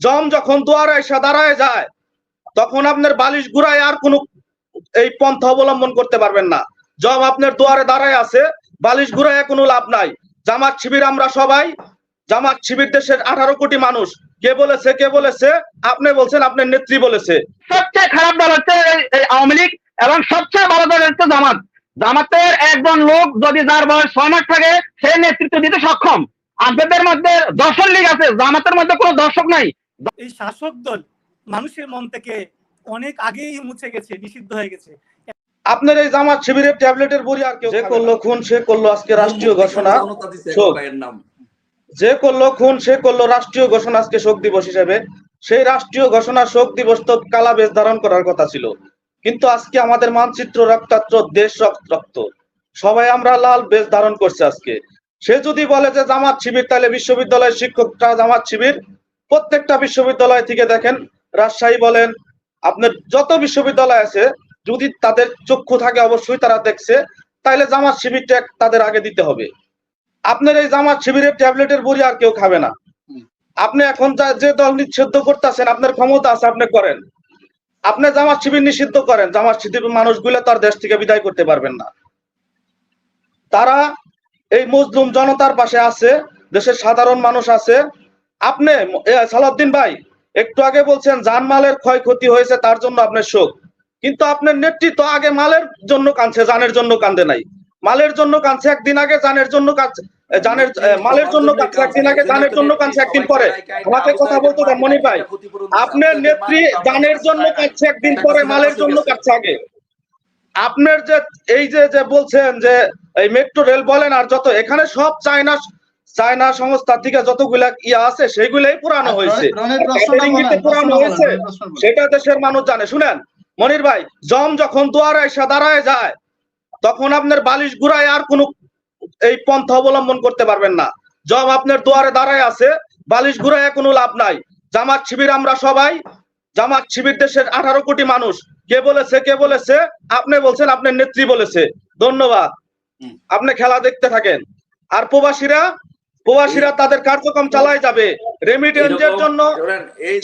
জম যখন দুয়ারে এসে দাঁড়ায় যায় তখন আপনার বালিশ ঘুরায় আর কোনো এই পন্থা অবলম্বন করতে পারবেন না। জম আপনার দুয়ারে দাঁড়ায় আছে, বালিশ ঘুরায় কোনো লাভ নাই। জামাত শিবির আমরা সবাই, জামাত শিবির দেশের 18 কোটি মানুষ। কে বলেছে? কে বলেছে? আপনি বলছেন, আপনার নেত্রী বলেছে। সবচেয়ে খারাপ দল হচ্ছে এই আওয়ামী লীগ এবং সবচেয়ে বড় দল হচ্ছে জামাত। জামাতের একজন লোক যদি যার বয়স 6 মাস থাকে সে নেতৃত্ব দিতে সক্ষম। আপনাদের মধ্যে দর্শক লীগ আছে, জামাতের মধ্যে কোনো দর্শক নাই। এই শাসক দল মানুষের মন থেকে অনেক আগেই মুছে গেছে, নিষিদ্ধ হয়ে গেছে। আপনার এই জামাত শিবিরের ট্যাবলেটের বড়ি আর কেউ যে করলো খুন সে করলো আজকে রাষ্ট্রীয় ঘোষণা। যে করলো খুন সে করলো রাষ্ট্রীয় ঘোষণা আজকে শোক দিবস হিসেবে। সেই রাষ্ট্রীয় ঘোষণা শোক দিবস তো কালা বেশ ধারণ করার কথা ছিল, কিন্তু আজকে আমাদের মানচিত্র রক্তাত্র দেশ রক্ত সবাই আমরা লাল বেশ ধারণ করছে আজকে। সে যদি বলে যে জামাত শিবির, তাহলে বিশ্ববিদ্যালয়ের শিক্ষকরা জামাত শিবির। প্রত্যেকটা বিশ্ববিদ্যালয় থেকে দেখেন, রাজশাহী বলেন, আপনার যত বিশ্ববিদ্যালয় আছে, যদি তাদের চক্ষু থাকে অবশ্যই তারা দেখছে, তাইলে জামাত শিবিরটা তাদের আগে দিতে হবে। আপনার এই জামাত শিবিরের ট্যাবলেটের বড়ি আর কেউ খাবে না। আপনি এখন যে দল নিষিদ্ধ করতেছেন, আপনার ক্ষমতা আছে, আপনি করেন। আপনি জামাত শিবির নিষিদ্ধ করেন, জামাত শিবির মানুষগুলো তার দেশ থেকে বিদায় করতে পারবেন না। তারা এই মজলুম জনতার পাশে আছে, দেশের সাধারণ মানুষ আছে। আপনি সালাউদ্দিন ভাই একটু আগে বলছেন জানমালের ক্ষয়ক্ষতি হয়েছে তার জন্য আপনার শোক, কিন্তু আপনার নেতৃত্ব আগে মালের জন্য কাঁদছে, জানের জন্য কান্দে নাই। মালের জন্য কাঁদছে একদিন আগে, জানের জন্য কাঁদছে, জানের মালের জন্য কাঁদছে একদিন আগে, জানের জন্য কাঁদছে একদিন পরে। আমাকে কথা বলতে দেন মনি ভাই। আপনার নেত্রী জানের জন্য কাঁদছে একদিন পরে, মালের জন্য কাঁদছে আগে। আপনার যে এই যে বলছেন যে এই মেট্রো রেল বলেন আর যত এখানে সব চায়না সংস্থা থেকে যতগুলা ইয়া আছে সেগুলাই পুরানো হয়েছে, পুরানো হয়েছে, সেটা দেশের মানুষ জানে। শুনেন মনির ভাই, জম যখন দুয়ারে এসে দাঁড়ায় যায় তখন আপনার বালিশ ঘুরায় আর কোনো এই পন্থা অবলম্বন করতে পারবেন না। জম আপনার দুয়ারে দাঁড়ায় আছে, বালিশ ঘুরায় কোনো লাভ নাই। জামাত শিবির আমরা সবাই, জামাত শিবির দেশের 18 কোটি মানুষ। কে বলেছে? কে বলেছে? আপনি বলছেন, আপনার নেত্রী বলেছে। ধন্যবাদ। আপনি খেলা দেখতে থাকেন। আর প্রবাসীরা তাদের কার্যক্রম চালায় যাবে। রেমিটেন্সের জন্য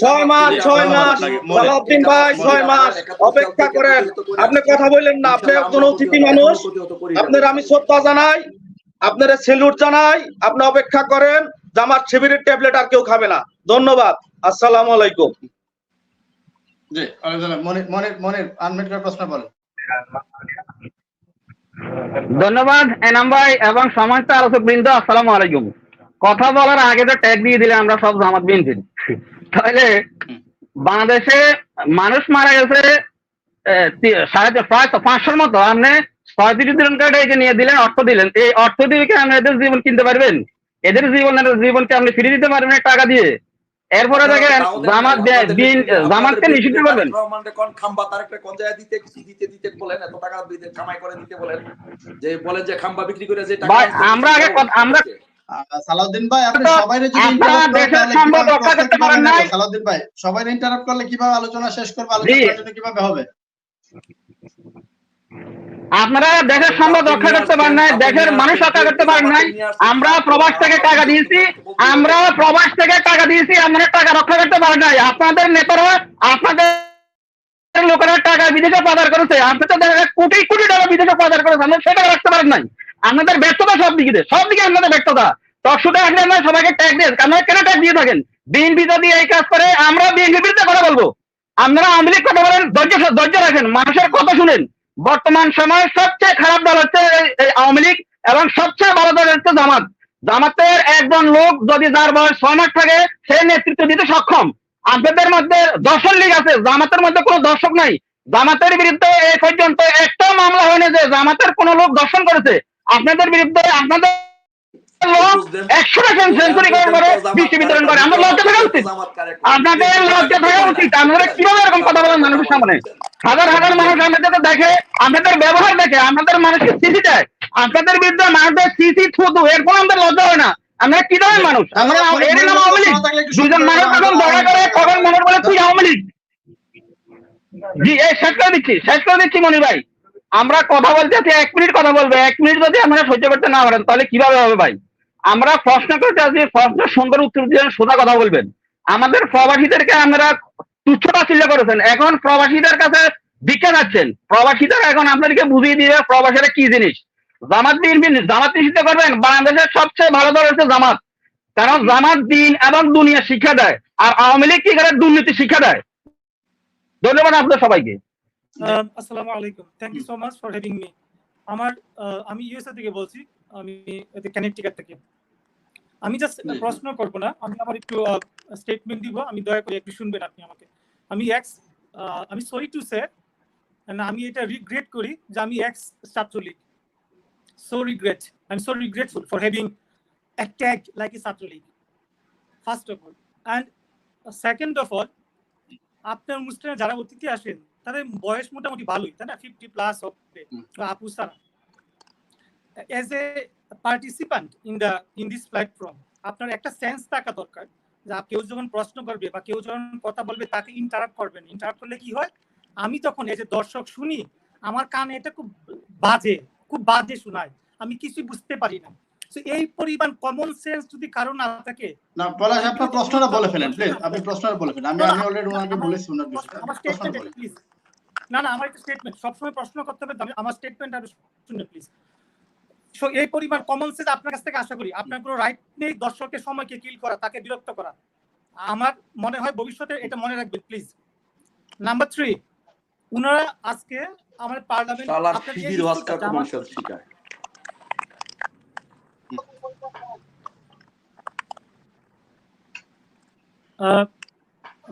6 মাস সালাউদ্দিন ভাই 6 মাস অপেক্ষা করেন। আপনি কথা বললেন না, আপনি একজন অতিথি মানুষ, আপনার আমি শ্রদ্ধা জানাই, আপনার সেলুট জানাই। আপনি অপেক্ষা করেন, জামাত শিবিরের ট্যাবলেট আর কেউ খাবে না। ধন্যবাদ। আসসালামু আলাইকুম। জি মনির আনমিউট করে প্রশ্ন বলেন। ধন্যবাদ এনাম ভাই এবং সমস্ত আলোচক বৃন্দ, আসসালামু আলাইকুম। কথা বলার আগে তো ট্যাগ দিয়ে দিলে আমরা সব জামাত বিএনপি, তাহলে বাংলাদেশে মানুষ মারা গেছে প্রায় 500-র মতো। আপনি 35 জনকে নিয়ে দিলেন, অর্থ দিলেন। এই অর্থ দিয়ে কি আপনি এদের জীবন কিনতে পারবেন? এদের জীবনকে আপনি ফিরিয়ে দিতে পারবেন টাকা দিয়ে? এরপরে দেখেন জামাতকে নিষিদ্ধ করবেন। আমরা আগে আমরা সালাউদ্দিন ভাই, আপনি সবাইরে যদি সালাউদ্দিন ভাই সবাই ইন্টারাপ্ট করলে কিভাবে আলোচনা শেষ করব? আলোচনা কিভাবে হবে? আপনারা দেশের সম্পদ রক্ষা করতে পারেন নাই, দেশের মানুষ রক্ষা করতে পারেন নাই। আমরা প্রবাস থেকে টাকা দিয়েছি, আপনারা টাকা রক্ষা করতে পারেন নাই। আপনাদের নেতারা, আপনাদের লোকেরা টাকা বিদেশে পাচার করেছে। আপনি তো কোটি কোটি টাকা বিদেশে পাচার করেছে, আপনারা সেটা রাখতে পারেন নাই। আপনাদের ব্যর্থতা সব দিকে আপনাদের ব্যর্থতা। দর্শকরা আসলে আমরা সবাইকে ট্যাগ দেন, আপনারা কেন ট্যাগ দিয়ে থাকেন? বিএনপি যদি এই কাজ করে, আমরা বিএনপির বিরুদ্ধে কথা বলবো। আপনারা আওয়ামী লীগ কথা বলেন, ধৈর্য রাখেন, মানুষের কথা শুনেন। বর্তমান সময়ে সবচেয়ে খারাপ দল হচ্ছে এই আওয়ামী লীগ এবং সবচেয়ে বড় দল হচ্ছে জামাত। জামাতের একজন লোক যদি যার বয়স 6 মাস থাকে সে নেতৃত্ব দিতে সক্ষম। আপনাদের মধ্যে দর্শক লীগ আছে, জামাতের মধ্যে কোনো দর্শক নাই। জামাতের বিরুদ্ধে এই পর্যন্ত একটা মামলা হয়নি যে জামাতের কোন লোক দর্শন করেছে। আপনাদের বিরুদ্ধে আপনাদের লোক 100% সেঞ্চুরি করার পরে বৃষ্টি বিতরণ করে। আমরা লজ্জা থাকা উচিত, আপনাদের লজ্জা থাকা উচিত। আপনারা কিভাবে এরকম কথা বলেন মানুষের সামনে? হাজার হাজার মানুষ আপনাদের দেখে, আপনাদের ব্যবহার দেখে, আপনাদের মানুষকে সিসি দেয়। আপনাদের বিরুদ্ধে মানুষদের সিসি থুতু, এরপর আমাদের লজ্জা হয় না। আমরা কি ধরনের মানুষ? আমরা এর নাম আওয়ামী লীগ। দুজন মানুষ যখন ঝগড়া করে তখন মানুষ বলে তুই আওয়ামী লীগ। জি, এই শেষ করে দিচ্ছি মনি ভাই। আমরা কথা বলতে আছি, 1 মিনিট কথা বলবো। 1 মিনিট যদি আপনারা সহ্য করতে না পারেন তাহলে কিভাবে হবে ভাই? আমরা প্রশ্ন করতে আছি, প্রশ্ন সুন্দর উত্তর দিয়ে সোজা কথা বলবেন। আমাদের প্রবাসীদেরকে আপনারা তুচ্ছ তাচ্ছিল্য করেছেন, এখন প্রবাসীদের কাছে ভিক্ষা যাচ্ছেন। প্রবাসীদের এখন আপনাদেরকে বুঝিয়ে দিয়ে প্রবাসীরা কি জিনিস। জামাত নিষিদ্ধ করবেন, বাংলাদেশের সবচেয়ে ভালো দল হচ্ছে জামাত, কারণ জামাত দিন এবং দুনিয়া শিক্ষা দেয়, আর আওয়ামী লীগ কি করে দুর্নীতি শিক্ষা দেয়। ধন্যবাদ আপনাদের সবাইকে। আসসালামু আলাইকুম, thank you so much for having me. আমি ইউএসএ থেকে বলছি, আমি কানেক্টিকাট থেকে। আমি জাস্ট প্রশ্ন করবো না, আমি আমার একটু স্টেটমেন্ট দিব, আমি দয়া করে একটু শুনবেন আপনি আমাকে। আমি সরি টু সে, আমি এটা রিগ্রেট করি যে আমি Chhatra League. So regret, I am so regretful for having attacked like a Chhatra League, first of all. And second of all, আপনার অনুষ্ঠানে যারা অতিথি আসেন তাদের বয়স মোটামুটি ভালোই, তাই না? 50+ হবে আপু Sara. As a participant in this platform, আপনার একটা সেন্স থাকা দরকার যে কেউ যখন প্রশ্ন করবে বা কেউ যখন কথা বলবে তাকে ইন্টারাপ্ট করবেন। ইন্টারাপ্ট করলে কি হয়, আমি তখন এই যে দর্শক শুনি, আমার কানে এটা খুব বাজে শোনায়, আমি কিছুই বুঝতে পারি না। এই পরিমাণ কমন সেন্স যদি কারো না থাকে, না পলাশ, আপনার প্রশ্নটা বলে ফেলেন প্লিজ, আপনি প্রশ্নটা বলে ফেলেন। আমি অলরেডি ওনাকে বলেছি ওনার বিষয়ে। আমার স্টেটমেন্ট প্লিজ। না, আমার একটা স্টেটমেন্ট, সবসময় প্রশ্ন করতে হবে, আমার স্টেটমেন্ট আপনি শুনুন প্লিজ। সো এই পরিমাণ কমন সেন্স আপনার কাছ থেকে আশা করি। আপনার কোনো রাইট নেই দর্শকের সময়কে কিল করা, তাকে বিরক্ত করা। আমার মনে হয় ভবিষ্যতে এটা মনে রাখবেন প্লিজ। নাম্বার 3, উনারা আজকে আমাদের পার্লামেন্ট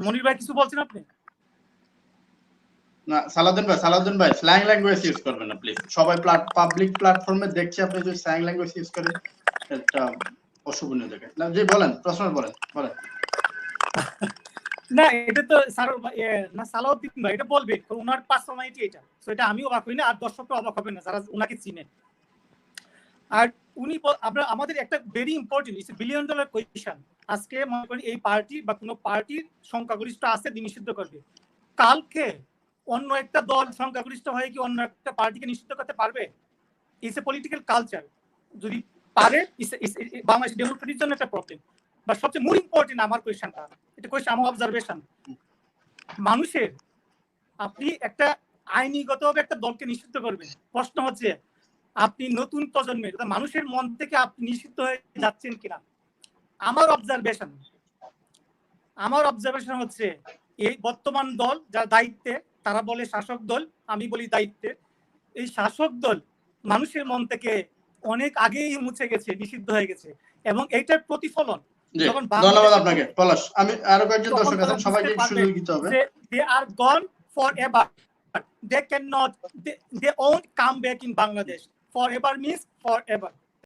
মনির ভাই কিছু বলছেন আপনি? না সালাউদ্দিন ভাই স্ল্যাং ল্যাঙ্গুয়েজ ইউজ করবেন না প্লিজ। সবাই পাবলিক প্ল্যাটফর্মে দেখছে, আপনি যদি স্ল্যাং ল্যাঙ্গুয়েজ ইউজ করেন এটা অশুভনীয় দেখায়। না জি বলেন, প্রশ্ন বলেন। না, এটা তো সালাউদ্দিন ভাই এটা বলবেন, ওনার পার্সোনালিটি এটা। সো এটা আমিও অবাক হই না, আর দর্শকরা অবাক হবে না যারা ওনাকে চিনে। আর উনি আমাদের একটা very important, it's $1 billion question. আজকে মনে করি এই পার্টি বা কোনো পার্টির সংখ্যাগরিষ্ঠ আছে নিষিদ্ধ করবে, কালকে অন্য একটা দল সংখ্যাগরিষ্ঠ হয়ে কি অন্য একটা পার্টিকে নিষিদ্ধ করতে পারবে? It's a political culture. যদি পারে, বাংলাদেশ ডেমোক্রেসির জন্য একটা প্রবলেম। বা সবচেয়ে মোর ইম্পর্টেন্ট আমার কোয়েশ্চেনটা, এটা কোয়েশ্চেন আমার অবজারভেশন, মানুষের আপনি একটা আইনিগতভাবে একটা দলকে নিষিদ্ধ করবেন, প্রশ্ন হচ্ছে আপনি নতুন প্রজন্মের মানুষের মন থেকে আপনি নিষিদ্ধ হয়ে যাচ্ছেন কিনা। আমার অবজারভেশন হচ্ছে এই বর্তমান দল যারা দায়িত্বে, তারা বলে শাসক দল, আমি বলি দায়িত্বে, এই শাসক দল মানুষের মন থেকে অনেক আগেই মুছে গেছে, নিষিদ্ধ হয়ে গেছে। এবং এইটার প্রতিফলন যখন ধন্যবাদ আপনাকে পলাশ। আমি আরো কয়েকজন দর্শক আছেন, সবাইকে সুযোগ দিতে হবে। They are gone forever. They won't come back in Bangladesh. Forever means forever.